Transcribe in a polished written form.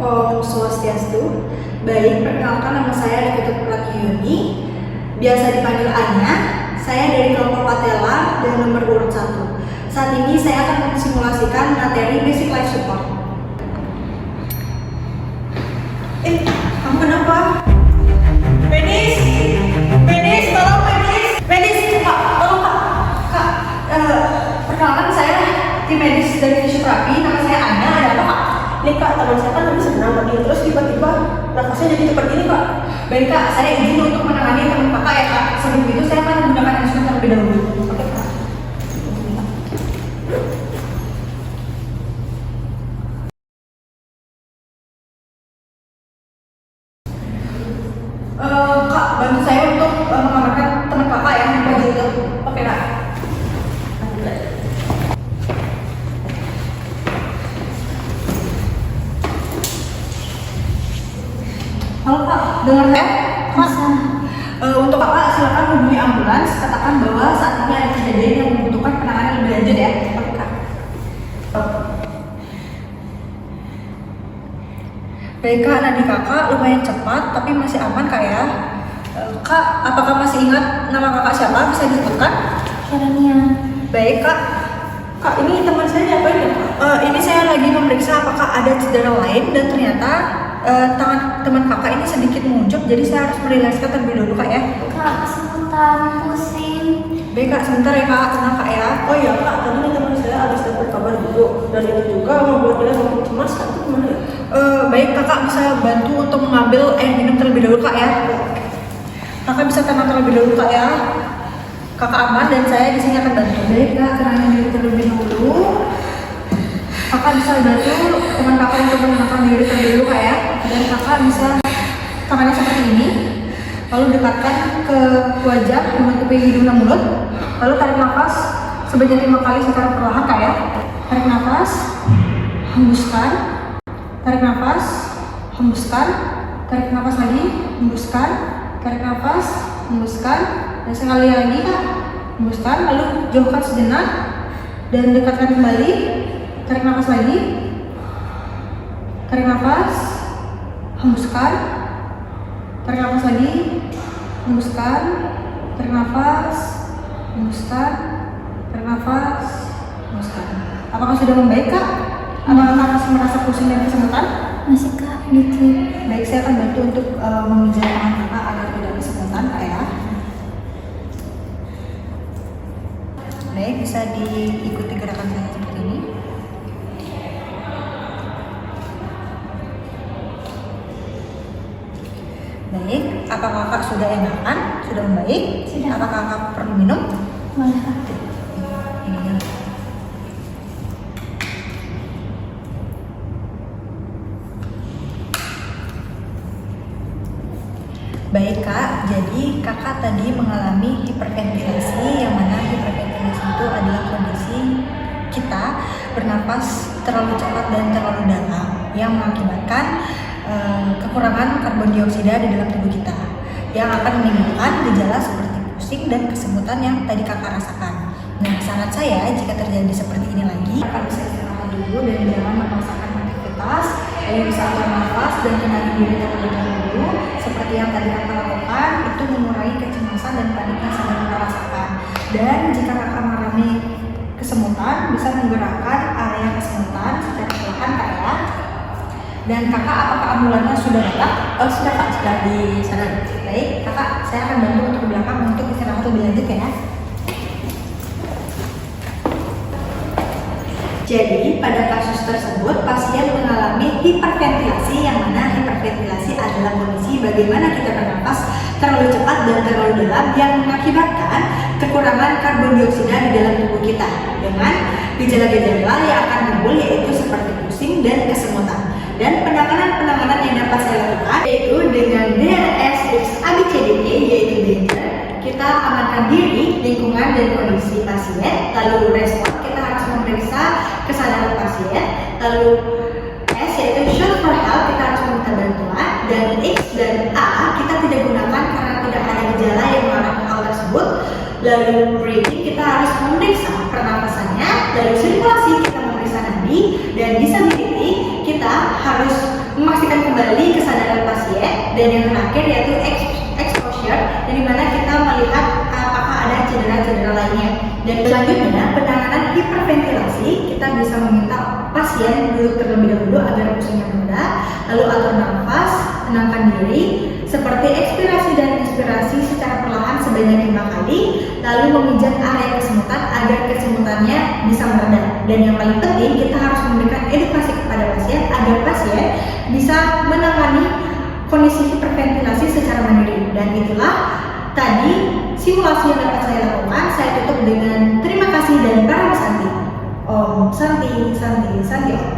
Om Swastiastu. Baik, perkenalkan nama saya Ketut Prakyuni, biasa dipanggil Anya. Saya dari kelompok Patela dan nomor urut 1. Saat ini saya akan mensimulasikan materi Basic Life Support. Kamu kenapa? Penis, tolong Penis, Kak, tolong Kak. Perkenalkan saya tim medis dari fisioterapi, nama saya Anya. Ada apa Kak? Nih Kak, teman saya kan habis berenang tadi, terus tiba-tiba nafasnya jadi cepat gini Kak. Baik Kak, saya izin untuk menangani teman Kakak ya Kak. Sebelum itu saya akan menggunakan instrumen terlebih dahulu. Oke Kak. Kak, bantu saya untuk mengamankan teman Kakak ya, di baju itu. Oke Kak. Halo Kak, dengar saya? Kak, untuk Kakak silakan hubungi ambulans. Katakan bahwa saat ini ada kejadian yang membutuhkan penanganan lebih lanjut ya. Oke Kak. Baik Kak, nadi Kakak lumayan cepat tapi masih aman Kak ya. Kak, apakah masih ingat nama Kakak siapa? Bisa disebutkan? Caranya. Baik Kak. Kak, ini teman saya diapain ya Kak? Ini saya lagi memeriksa apakah ada cedera lain dan ternyata tangan teman Kakak ini sedikit menguncup, jadi saya harus merilekskan terlebih dahulu Kak ya. Kak, kesemutan, pusing. Baik Kak, sebentar ya Kak, tenang Kak ya. Oh iya Kak, tadi teman saya habis dapat kabar dulu, dan itu juga membuat dia makin cemas. Kak, itu gimana ya? Baik Kakak bisa bantu untuk mengambil air minum terlebih dahulu Kak ya. Kakak bisa tenang terlebih dahulu Kak ya. Kakak aman dan saya di sini akan bantu. Baik Kak, tenangin diri terlebih dahulu. Kakak bisa bantu teman Kakak untuk menenangkan diri terlebih dahulu Kak ya. Dan Kakak bisa tangannya seperti ini. Lalu dekatkan ke wajah, menutupi hidung dan mulut. Lalu tarik nafas sebanyak 5 kali secara perlahan Kak ya. Tarik nafas, hembuskan. Tarik nafas, hembuskan. Tarik nafas lagi, hembuskan. Tarik nafas, hembuskan. Dan sekali lagi Kak, hembuskan. Lalu jauhkan sejenak dan dekatkan kembali. Tarik nafas lagi. Tarik nafas, hembuskan. Tarik nafas lagi, hembuskan. Tarik nafas, hembuskan. Tarik nafas, hembuskan. Apakah sudah membaik Kak? Apakah Kakak masih merasa pusing dan kesemutan? Masih Kak, dikit. Baik, saya akan bantu untuk memijat tangan Kakak agar tidak kesemutan Kak ya. Baik, bisa diikuti gerakan saya seperti ini. Baik, apakah Kakak sudah enakan? Sudah membaik? Sudah. Apakah Kakak perlu minum? Boleh Kak. Ini ya. Baik Kak, jadi Kakak tadi mengalami hiperventilasi, yang mana hiperventilasi itu adalah kondisi kita bernapas terlalu cepat dan terlalu dalam yang mengakibatkan kekurangan karbon dioksida di dalam tubuh kita, yang akan menimbulkan gejala seperti pusing dan kesemutan yang tadi Kakak rasakan. Nah, saran saya jika terjadi seperti ini lagi, Kakak bisa istirahat dulu dan jangan memaksakan aktivitas, bisa atur nafas dan tenangin diri terlebih dahulu. Seperti yang tadi Kakak lakukan, itu mengurangi kecemasan dan panik yang sedang Kakak rasakan. Dan jika Kakak mengalami kesemutan, bisa menggerakkan area kesemutan secara perlahan Kak ya. Dan Kakak, apakah ambulannya sudah datang? Sudah Kak, sudah di sana. Baik, Kakak, saya akan bantu untuk ke belakang untuk istirahat lebih lanjut ya. Jadi, pada kasus tersebut, pasien mengalami hiperventilasi, yang mana hiperventilasi adalah kondisi bagaimana kita bernapas terlalu cepat dan terlalu dalam yang mengakibatkan kekurangan karbon dioksida di dalam tubuh kita dengan gejala-gejala yang akan timbul yaitu seperti pusing dan kesemutan. Dan penanganan yang dapat saya lakukan yaitu dengan DRS ABCDE, yaitu danger, kita amankan diri, lingkungan, dan kondisi pasien. Lalu respon, kita harus memeriksa kesadaran pasien. Lalu S yaitu shout for help, kita harus meminta bantuan. Dan X dan A kita tidak gunakan karena tidak ada gejala yang mengarah ke hal tersebut. Lalu breathing, kita harus memeriksa pernapasannya. Lalu sirkulasi, kita memeriksa nadi. Dan disability, kita harus memastikan kembali kesadaran pasien, dan yang terakhir yaitu exposure, di mana kita melihat apakah ada cedera-cedera lainnya. Dan selanjutnya penanganan hiperventilasi, kita bisa meminta pasien duduk terlebih dahulu agar pusingnya mereda, lalu atur nafas, tenangkan diri, seperti ekspirasi dan inspirasi secara perlahan sebanyak 5 kali, lalu memijat area kesemutan agar kesemutannya bisa mereda. Dan yang paling penting, kita harus memberikan edukasi kepada pasien agar pasien bisa menangani kondisi hiperventilasi secara mandiri. Dan itulah tadi simulasi yang dapat saya lakukan. Saya tutup dengan terima kasih dan para Santi. Om Santi, Santi, Santi Om.